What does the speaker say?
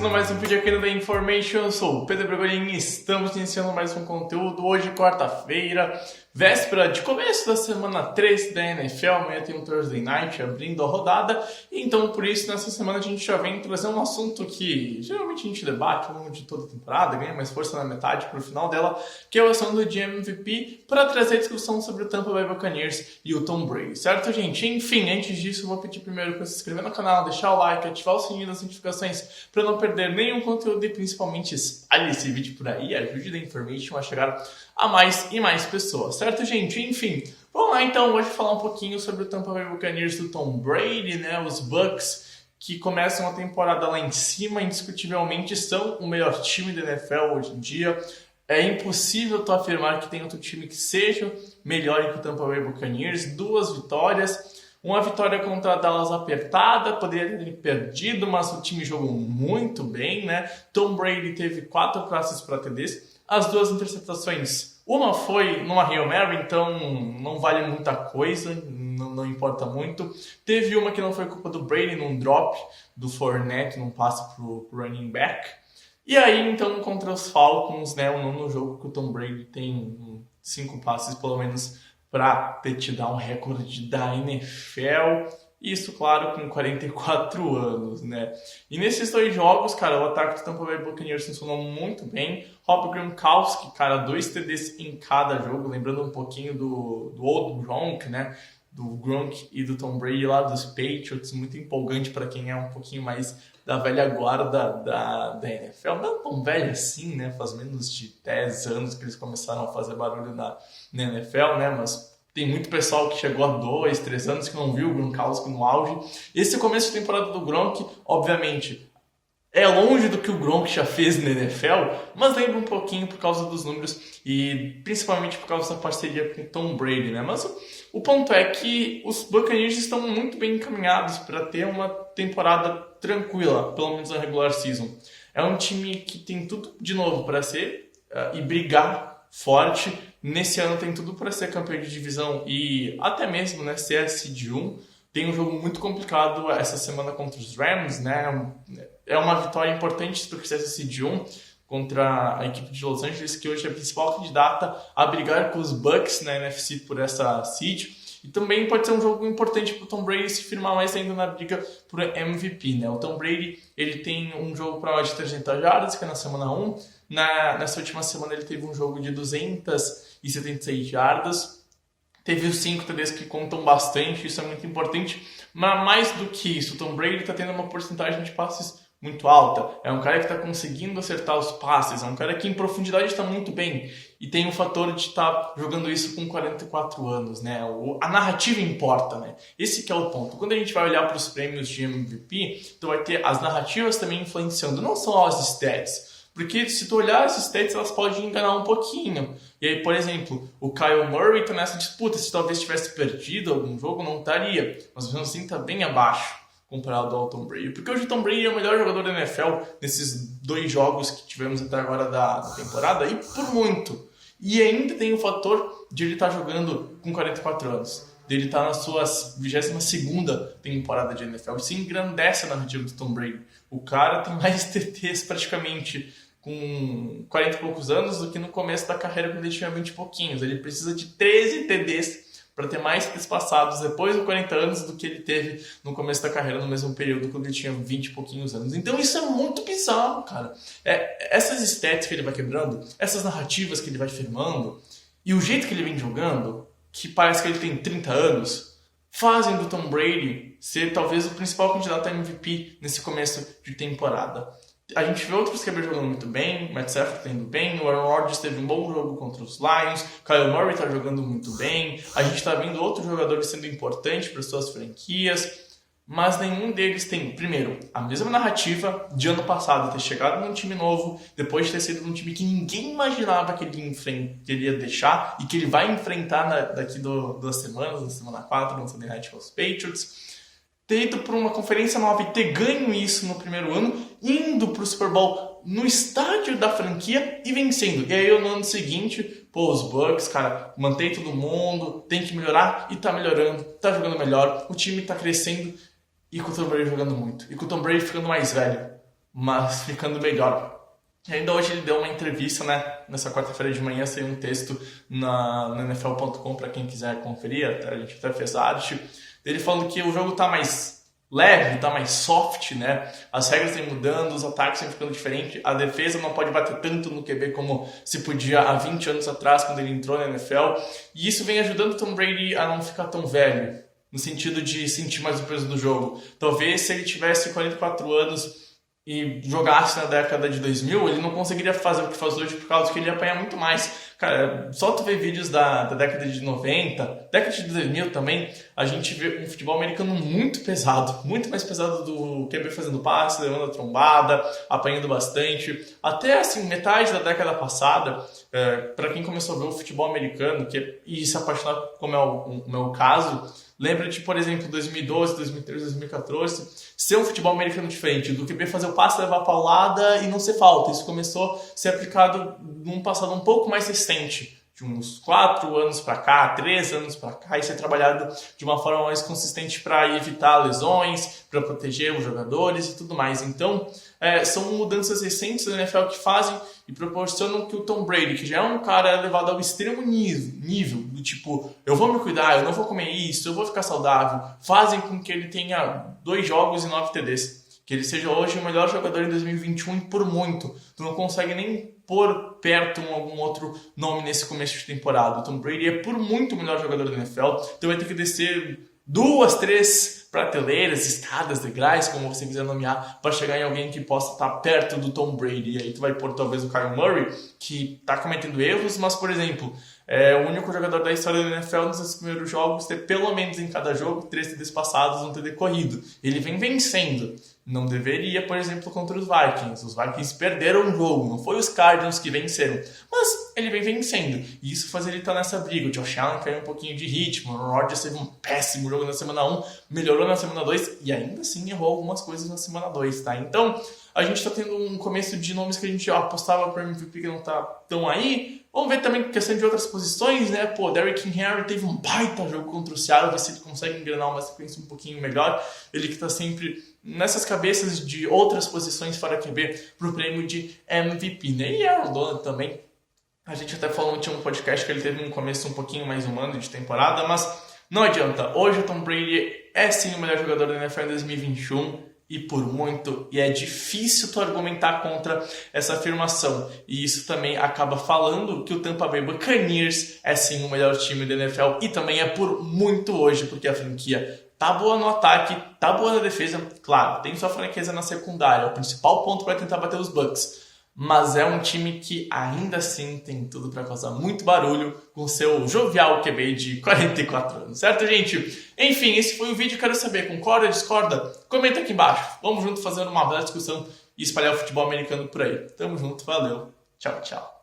começando mais um vídeo aqui no The Information. Eu sou o Pedro Bregolin e estamos iniciando mais um conteúdo. Hoje, quarta-feira, véspera de começo da semana 3 da NFL. Amanhã tem um Thursday Night abrindo a rodada. Então, por isso, nessa semana a gente já vem trazer um assunto que geralmente a gente debate ao longo de toda a temporada, ganha mais força na metade para o final dela, que é o assunto de MVP, para trazer discussão sobre o Tampa Bay Buccaneers e o Tom Brady, certo, gente? Enfim, antes disso, eu vou pedir primeiro para se inscrever no canal, deixar o like, ativar o sininho das notificações para não perder nenhum conteúdo e principalmente espalhe esse vídeo por aí, ajude The Information a chegar a mais e mais pessoas, certo, gente? Enfim, vamos lá então hoje falar um pouquinho sobre o Tampa Bay Buccaneers do Tom Brady, né? Os Bucs que começam a temporada lá em cima, indiscutivelmente são o melhor time da NFL hoje em dia. É impossível tu afirmar que tem outro time que seja melhor que o Tampa Bay Buccaneers. 2 vitórias. Uma vitória contra a Dallas apertada, poderia ter perdido, mas o time jogou muito bem, né? Tom Brady teve 4 passes para TDs, as 2 interceptações. Uma foi numa Hail Mary, então não vale muita coisa, não importa muito. Teve uma que não foi culpa do Brady, num drop do Fournette, num passe pro running back. E aí, então, contra os Falcons, né, o nono jogo que o Tom Brady tem 5 passes, pelo menos, para te dar um recorde da NFL. Isso, claro, com 44 anos, né? E nesses 2 jogos, cara, o ataque do Tampa Bay Buccaneers funcionou muito bem. Rob Gronkowski, cara, 2 TDs em cada jogo, lembrando um pouquinho do Old Gronk, né? Do Gronk e do Tom Brady lá dos Patriots, muito empolgante para quem é um pouquinho mais da velha guarda da NFL. Não tão velha assim, né? Faz menos de 10 anos que eles começaram a fazer barulho na NFL, né? Mas tem muito pessoal que chegou a 2, 3 anos que não viu o Gronkowski no auge. Esse começo de temporada do Gronk, obviamente, é longe do que o Gronk já fez na NFL, mas lembra um pouquinho por causa dos números e principalmente por causa da parceria com o Tom Brady, né? Mas o ponto é que os Buccaneers estão muito bem encaminhados para ter uma temporada tranquila, pelo menos na regular season. É um time que tem tudo de novo para ser e brigar forte. Nesse ano tem tudo para ser campeão de divisão e até mesmo, né, ser a seed 1. Tem um jogo muito complicado essa semana contra os Rams, né? É uma vitória importante se tu quiser ser seed 1 contra a equipe de Los Angeles, que hoje é a principal candidata a brigar com os Bucks na NFC por essa seed. E também pode ser um jogo importante para o Tom Brady se firmar mais ainda na briga por MVP, né? O Tom Brady, ele tem um jogo para mais de 300 jardas, que é na semana 1. Nessa última semana ele teve um jogo de 276 jardas. Teve os 5 TDs que contam bastante, isso é muito importante. Mas mais do que isso, o Tom Brady está tendo uma porcentagem de passes muito alta. É um cara que está conseguindo acertar os passes, é um cara que em profundidade está muito bem. E tem o fator de estar jogando isso com 44 anos, né? A narrativa importa, né? Esse que é o ponto. Quando a gente vai olhar para os prêmios de MVP, tu vai ter as narrativas também influenciando, não só as stats. Porque se tu olhar as stats, elas podem enganar um pouquinho. E aí, por exemplo, o Kyle Murray está nessa disputa. Se talvez tivesse perdido algum jogo, não estaria. Mas mesmo assim está bem abaixo comparado ao Tom Brady. Porque hoje o Tom Brady é o melhor jogador da NFL nesses 2 jogos que tivemos até agora da temporada. E por muito. E ainda tem o fator de ele estar jogando com 44 anos. Ele está na sua 22ª temporada de NFL. Isso engrandece a narrativa do Tom Brady. O cara tem mais TTs praticamente com 40 e poucos anos do que no começo da carreira quando ele tinha 20 e pouquinhos. Ele precisa de 13 TDs para ter mais TDs passados depois dos 40 anos do que ele teve no começo da carreira, no mesmo período quando ele tinha 20 e pouquinhos anos. Então isso é muito bizarro, cara. Essas stats que ele vai quebrando, essas narrativas que ele vai firmando e o jeito que ele vem jogando, que parece que ele tem 30 anos, fazem do Tom Brady ser talvez o principal candidato a MVP nesse começo de temporada. A gente vê outros QB jogando muito bem, Matt Stafford indo bem, o Aaron Rodgers teve um bom jogo contra os Lions, Kyle Murray está jogando muito bem, a gente está vendo outros jogadores sendo importantes para suas franquias, mas nenhum deles tem, primeiro, a mesma narrativa de ano passado, ter chegado num time novo, depois de ter sido num time que ninguém imaginava que ele ia deixar e que ele vai enfrentar daqui 2 semanas, na semana 4, no Sunday Night com os Patriots. Ter ido para uma conferência nova e ter ganho isso no primeiro ano, indo para o Super Bowl no estádio da franquia e vencendo. E aí no ano seguinte, pô, os Bucks, cara, mantém todo mundo, tem que melhorar e tá melhorando, tá jogando melhor, o time tá crescendo e com o Tom Brady jogando muito. E com o Tom Brady ficando mais velho. mas ficando melhor. E ainda hoje ele deu uma entrevista, né? Nessa quarta-feira de manhã saiu um texto na NFL.com para quem quiser conferir, a gente até fez arte. Ele falando que o jogo tá mais leve, tá mais soft, né? As regras têm mudando, os ataques estão ficando diferentes, a defesa não pode bater tanto no QB como se podia há 20 anos atrás, quando ele entrou na NFL. E isso vem ajudando o Tom Brady a não ficar tão velho, no sentido de sentir mais o peso do jogo. Talvez se ele tivesse 44 anos e jogasse na década de 2000, ele não conseguiria fazer o que faz hoje por causa que ele ia apanhar muito mais. Cara, só tu ver vídeos da década de 90, década de 2000 também, a gente vê um futebol americano muito pesado, muito mais pesado do QB fazendo passe, levando a trombada, apanhando bastante. Até assim, metade da década passada, para quem começou a ver o futebol americano e se apaixonar, como é o meu caso, lembra de, por exemplo, 2012, 2013, 2014, ser um futebol americano diferente, do QB fazer o passe, levar a paulada e não ser falta. Isso começou a ser aplicado num passado um pouco mais recente, de uns 4 anos para cá, 3 anos para cá, e ser trabalhado de uma forma mais consistente para evitar lesões, para proteger os jogadores e tudo mais. Então, são mudanças recentes da NFL que fazem e proporcionam que o Tom Brady, que já é um cara elevado ao extremo nível, do tipo, eu vou me cuidar, eu não vou comer isso, eu vou ficar saudável, fazem com que ele tenha 2 jogos e 9 TDs. Que ele seja hoje o melhor jogador em 2021 e por muito. Tu não consegue nem pôr perto algum outro nome nesse começo de temporada. O Tom Brady é por muito o melhor jogador da NFL, então vai ter que descer 2, 3 prateleiras, escadas, degraus, como você quiser nomear, para chegar em alguém que possa estar perto do Tom Brady. E aí tu vai pôr talvez o Kyle Murray, que está cometendo erros, mas, por exemplo, é o único jogador da história da NFL nos seus primeiros jogos ter pelo menos em cada jogo 3 TDs passados, um TD corrido. Ele vem vencendo. Não deveria, por exemplo, contra os Vikings. Os Vikings perderam o jogo, não foi os Cardinals que venceram. Mas ele vem vencendo. E isso faz ele estar nessa briga. O Josh Allen caiu um pouquinho de ritmo. O Rodgers teve um péssimo jogo na semana 1, melhorou na semana 2 e ainda assim errou algumas coisas na semana 2, tá? Então, a gente está tendo um começo de nomes que a gente apostava para MVP que não tá tão aí. Vamos ver também questão de outras posições, né? Pô, Derrick Henry teve um baita jogo contra o Seattle, ver se ele consegue engrenar uma sequência um pouquinho melhor. Ele que tá sempre nessas cabeças de outras posições fora QB pro prêmio de MVP, né? E Aaron Donald também. A gente até falou, tinha um podcast que ele teve um começo um pouquinho mais humano de temporada, mas não adianta. Hoje o Tom Brady é sim o melhor jogador da NFL em 2021. E por muito, e é difícil tu argumentar contra essa afirmação. E isso também acaba falando que o Tampa Bay Buccaneers é sim o melhor time da NFL e também é por muito hoje, porque a franquia tá boa no ataque, tá boa na defesa. Claro, tem sua franqueza na secundária, é o principal ponto para tentar bater os Bucs. Mas é um time que ainda assim tem tudo para causar muito barulho com seu jovial QB de 44 anos, certo, gente? Enfim, esse foi o vídeo. Quero saber, concorda, discorda? Comenta aqui embaixo. Vamos junto fazer uma bela discussão e espalhar o futebol americano por aí. Tamo junto, valeu, tchau, tchau.